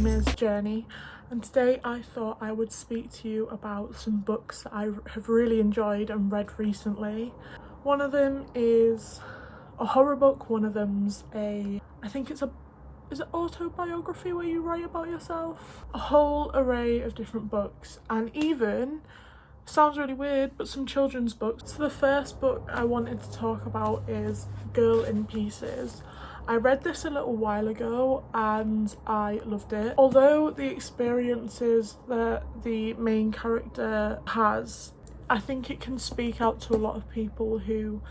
name is Journey, and today I thought I would speak to you about some books that I have really enjoyed and read recently. One of them is a horror book, one of them's is it autobiography where you write about yourself? A whole array of different books, and even, sounds really weird, but some children's books. So the first book I wanted to talk about is Girl in Pieces. I read this a little while ago and I loved it. Although the experiences that the main character has, I think it can speak out to a lot of people who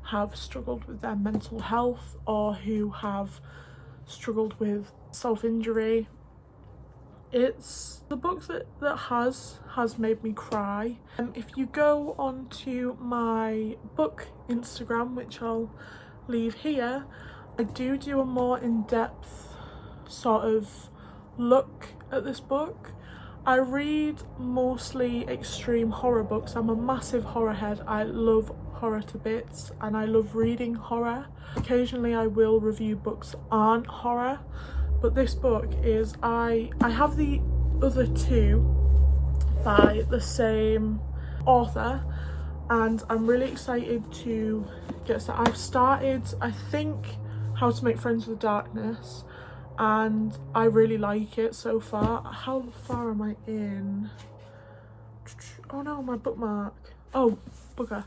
have struggled with their mental health or who have struggled with self-injury. It's the book that has made me cry. If you go onto my book Instagram, which I'll leave here, I do a more in-depth sort of look at this book. I read mostly extreme horror books. I'm a massive horror head. I love horror to bits and I love reading horror. Occasionally I will review books that aren't horror, but this book is, I have the other two by the same author and I'm really excited to get started. I've started, I think, How to Make Friends with Darkness, and I really like it so far. How far am I in? Oh no, my bookmark. Oh, bugger.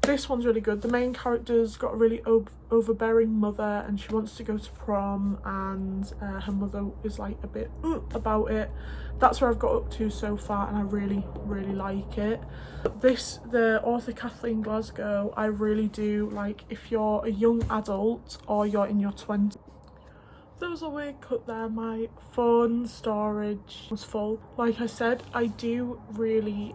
This one's really good. The main character's got a really overbearing mother and she wants to go to prom, and her mother is like a bit about it. That's where I've got up to so far and I really like it. The author Caitlyn Im, I really do like. If you're a young adult or you're in your 20s. There was a weird cut there. My phone storage was full. Like I said, I do really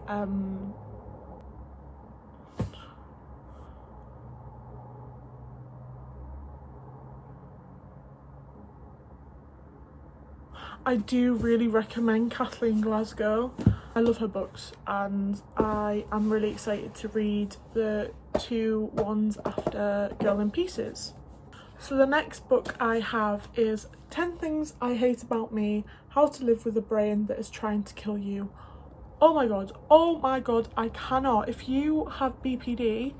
recommend Caitlyn Im. I love her books and I am really excited to read the two ones after Girl in Pieces. So the next book I have is 10 Things I Hate About Me, How to Live with a Brain That Is Trying to Kill You. Oh my god, I cannot. If you have BPD,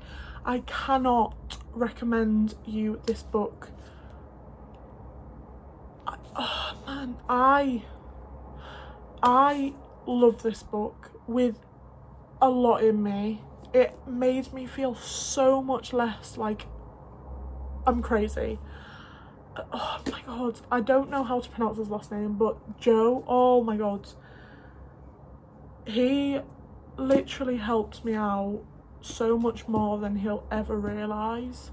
I cannot recommend you this book. Oh man, I love this book with a lot in me. It made me feel so much less like I'm crazy. Oh my god, I don't know how to pronounce his last name, but Joe, oh my god, he literally helped me out so much more than he'll ever realise.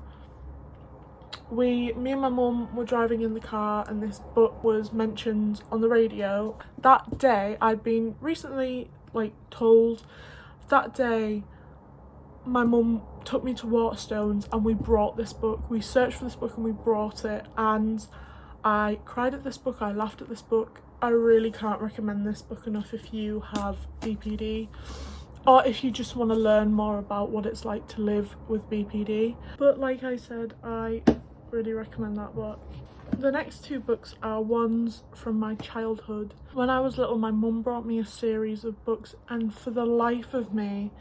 Me and my mum were driving in the car and this book was mentioned on the radio. That day, I'd been recently told, that day my mum took me to Waterstones and we brought this book. We searched for this book and we brought it, and I cried at this book, I laughed at this book. I really can't recommend this book enough if you have BPD or if you just want to learn more about what it's like to live with BPD. But like I said, I really recommend that book. The next two books are ones from my childhood. When I was little, my mum brought me a series of books, and for the life of me,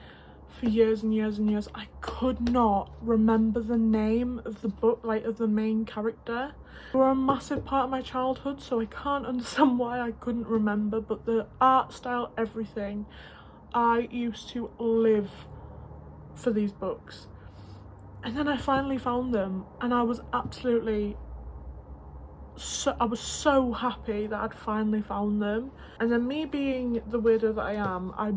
for years and years and years, I could not remember the name of the book, of the main character. They were a massive part of my childhood, so I can't understand why I couldn't remember, but the art style, everything, I used to live for these books. And then I finally found them and I was so happy that I'd finally found them. And then, me being the weirdo that I am, I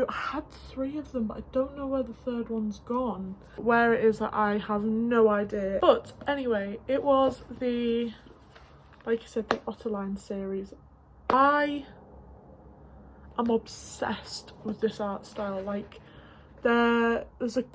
had 3 of them, but I don't know where the third one's gone. Where it is, that I have no idea. But anyway, it was like I said, the Otterline series. I am obsessed with this art style. There was a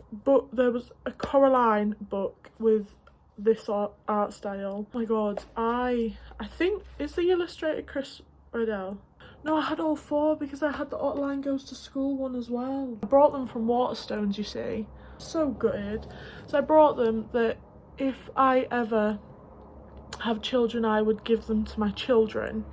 Coraline book with this art style. Oh my god, I think, is the illustrator Chris Riddell? No, I had all 4 because I had the Otterline Goes to School one as well. I brought them from Waterstones, you see. So gutted. So I brought them that if I ever have children, I would give them to my children.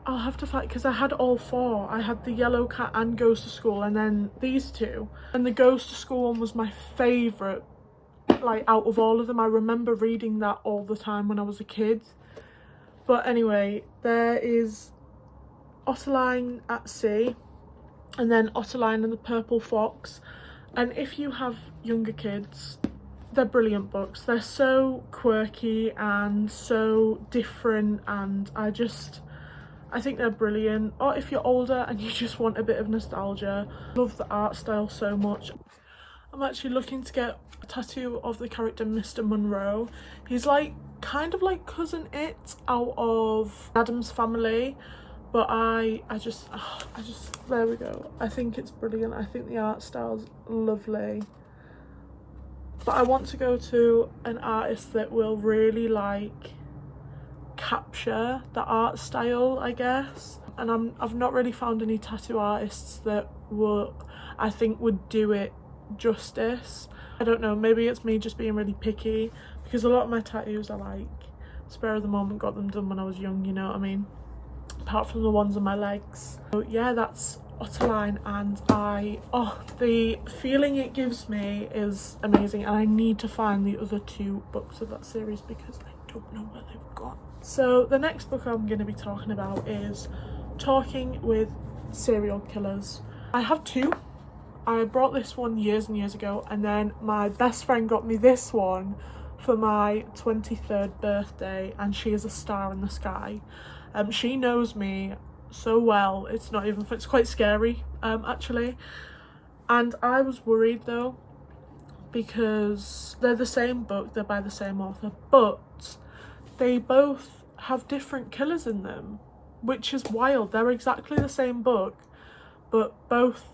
I'll have to fight, because I had all four. I had the Yellow Cat and Goes to School, and then these two. And the Goes to School one was my favourite, like, out of all of them. I remember reading that all the time when I was a kid. But anyway, there is Otterline at Sea, and then Otterline and the Purple Fox. And if you have younger kids, they're brilliant books. They're so quirky and so different, and I think they're brilliant. Or if you're older and you just want a bit of nostalgia, love the art style so much. I'm actually looking to get a tattoo of the character Mr. Monroe. He's like kind of like Cousin It out of Addams Family, but I just there we go. I think it's brilliant. I think the art style's lovely. But I want to go to an artist that will really like capture the art style, I guess. And I've not really found any tattoo artists that I think would do it justice. I don't know, maybe it's me just being really picky, because a lot of my tattoos are like spur of the moment, got them done when I was young, you know what I mean, apart from the ones on my legs. So yeah, that's Otterline, and the feeling it gives me is amazing, and I need to find the other two books of that series because I don't know where they've gone. So the next book I'm going to be talking about is Talking with Serial Killers. I have two. I brought this one years and years ago, and then my best friend got me this one for my 23rd birthday, and she is a star in the sky. She knows me so well, it's quite scary, actually. And I was worried though, because they're the same book, they're by the same author, but they both have different killers in them, which is wild. They're exactly the same book, but both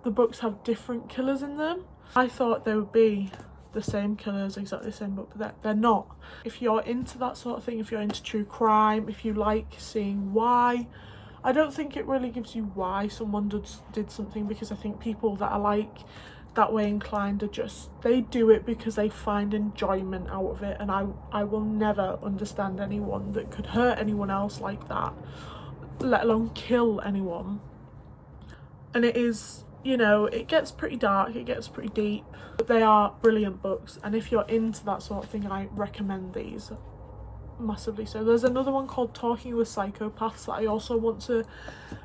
the books have different killers in them. I thought they would be the same killers, exactly the same book, but they're not. If you're into that sort of thing, if you're into true crime, if you like seeing why, I don't think it really gives you why someone did something, because I think people that are like that way inclined are they do it because they find enjoyment out of it, and I will never understand anyone that could hurt anyone else like that, let alone kill anyone. And it is, you know, it gets pretty dark, it gets pretty deep, but they are brilliant books, and if you're into that sort of thing, I recommend these massively. So there's another one called Talking with Psychopaths that I also want to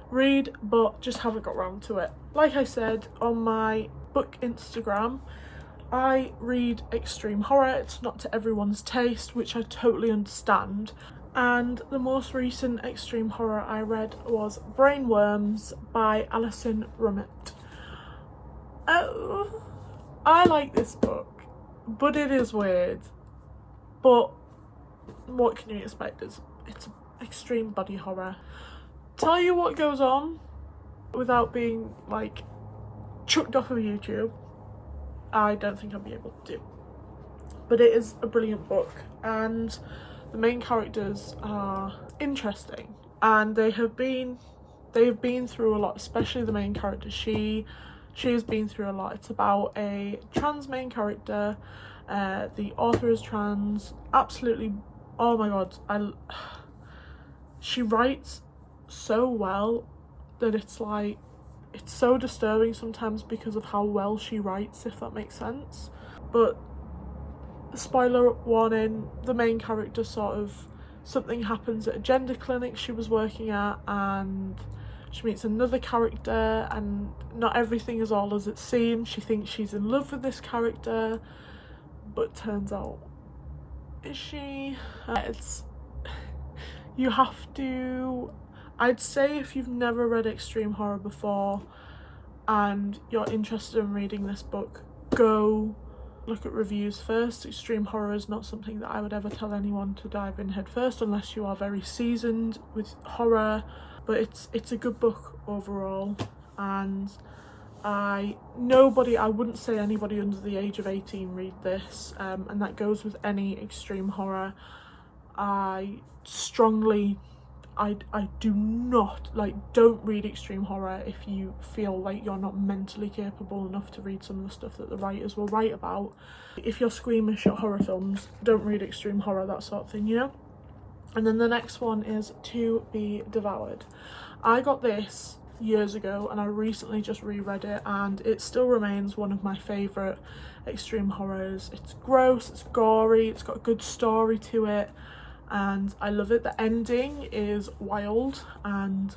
read, but just haven't got around to it. Like I said on my book Instagram, I read extreme horror. It's not to everyone's taste, which I totally understand. And the most recent extreme horror I read was Brainworms by Alison Rummett. I like this book, but it is weird. But what can you expect? It's extreme body horror. Tell you what goes on without being like chucked off of YouTube, I don't think I'll be able to do. But it is a brilliant book, and the main characters are interesting, and they have been through a lot, especially the main character. She has been through a lot. It's about a trans main character. The author is trans. Absolutely, oh my god, she writes so well that it's like, it's so disturbing sometimes because of how well she writes, if that makes sense. But spoiler warning, the main character something happens at a gender clinic she was working at, and she meets another character, and not everything is all as it seems. She thinks she's in love with this character, but turns out, is she? You have to, I'd say if you've never read extreme horror before and you're interested in reading this book, go look at reviews first. Extreme horror is not something that I would ever tell anyone to dive in head first unless you are very seasoned with horror, but it's a good book overall, and I wouldn't say anybody under the age of 18 read this, and that goes with any extreme horror. I strongly I do not, like, don't read extreme horror if you feel like you're not mentally capable enough to read some of the stuff that the writers will write about. If you're squeamish at horror films, don't read extreme horror, that sort of thing, you know? And then the next one is To Be Devoured. I got this years ago and I recently just reread it, and it still remains one of my favourite extreme horrors. It's gross, it's gory, it's got a good story to it, and I love it. The ending is wild, and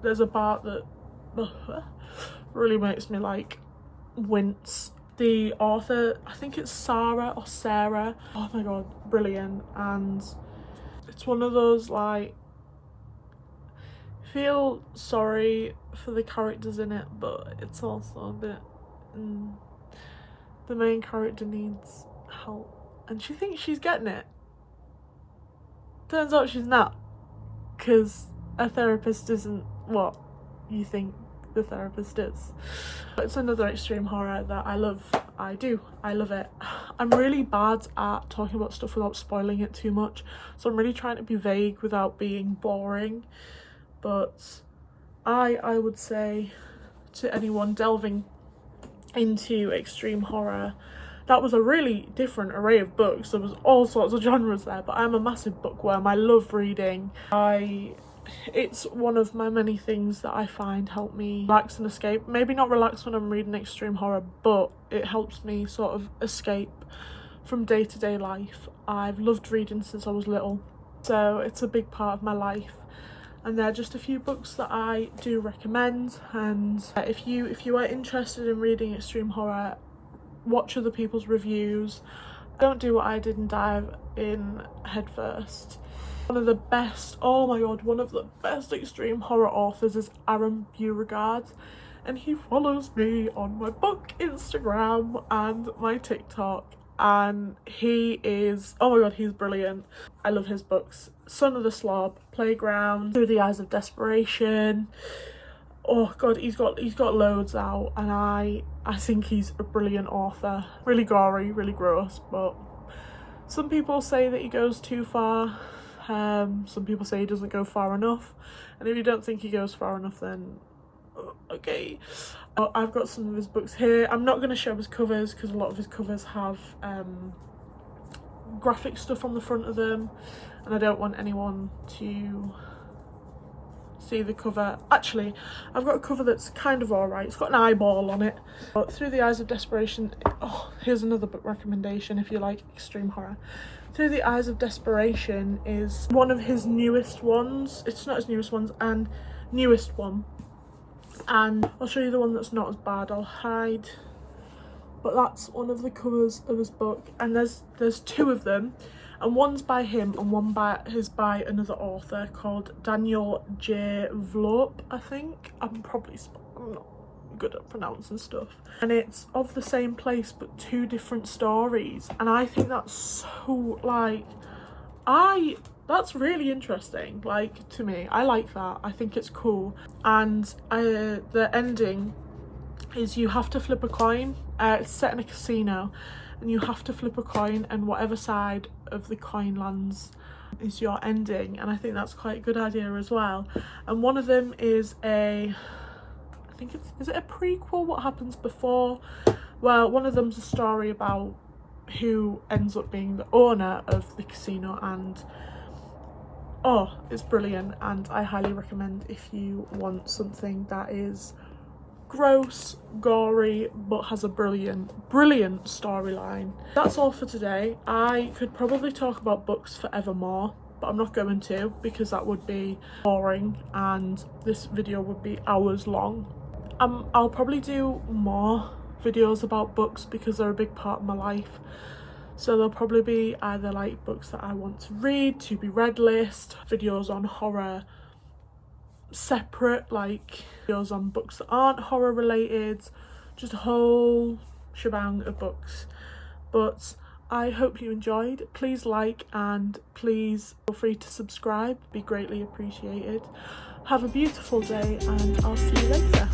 there's a part that really makes me like wince. The author, I think it's Sarah, oh my god, brilliant. And it's one of those, like, feel sorry for the characters in it, but it's also a bit the main character needs help and she thinks she's getting it. Turns out she's not, because a therapist isn't what you think the therapist is. It's another extreme horror that I love. I love it. I'm really bad at talking about stuff without spoiling it too much, so I'm really trying to be vague without being boring. But I would say to anyone delving into extreme horror, that was a really different array of books. There was all sorts of genres there, but I'm a massive bookworm. I love reading. It's one of my many things that I find help me relax and escape. Maybe not relax when I'm reading extreme horror, but it helps me sort of escape from day-to-day life. I've loved reading since I was little, so it's a big part of my life. And they're just a few books that I do recommend. And if you are interested in reading extreme horror, watch other people's reviews. Don't do what I did and dive in headfirst. One of the best, oh my god, one of the best extreme horror authors is Aaron Beauregard, and he follows me on my book Instagram and my TikTok, and he is, oh my god, he's brilliant. I love his books. Son of the Slob, Playground, Through the Eyes of Desperation. Oh god, he's got loads out, and I think he's a brilliant author. Really gory, really gross, but some people say that he goes too far. Some people say he doesn't go far enough, and if you don't think he goes far enough, then okay. I've got some of his books here. I'm not going to show his covers because a lot of his covers have graphic stuff on the front of them, and I don't want anyone to see the cover. Actually, I've got a cover that's kind of alright. It's got an eyeball on it. But Through the Eyes of Desperation, oh, here's another book recommendation if you like extreme horror. Through the Eyes of Desperation is one of his newest ones. It's not his newest ones, and newest one. And I'll show you the one that's not as bad. I'll hide. But that's one of the covers of his book, and there's two of them, and one's by him and one is by another author called Daniel J. Vlope, I think. I'm not good at pronouncing stuff, and it's of the same place but two different stories, and I think that's so, like, that's really interesting. Like, to me, I like that. I think it's cool. And the ending is you have to flip a coin. It's set in a casino, and you have to flip a coin, and whatever side of the coin lands is your ending, and I think that's quite a good idea as well. And one of them is is it a prequel? What happens before? Well, one of them's a story about who ends up being the owner of the casino, and oh, it's brilliant, and I highly recommend if you want something that is gross, gory, but has a brilliant storyline. That's all for today. I could probably talk about books forevermore, but I'm not going to, because that would be boring and this video would be hours long. I'll probably do more videos about books because they're a big part of my life. So there'll probably be either like books that I want to read, to be read list, videos on horror separate, like videos on books that aren't horror related, just a whole shebang of books. But I hope you enjoyed. Please like and please feel free to subscribe, be greatly appreciated. Have a beautiful day and I'll see you later.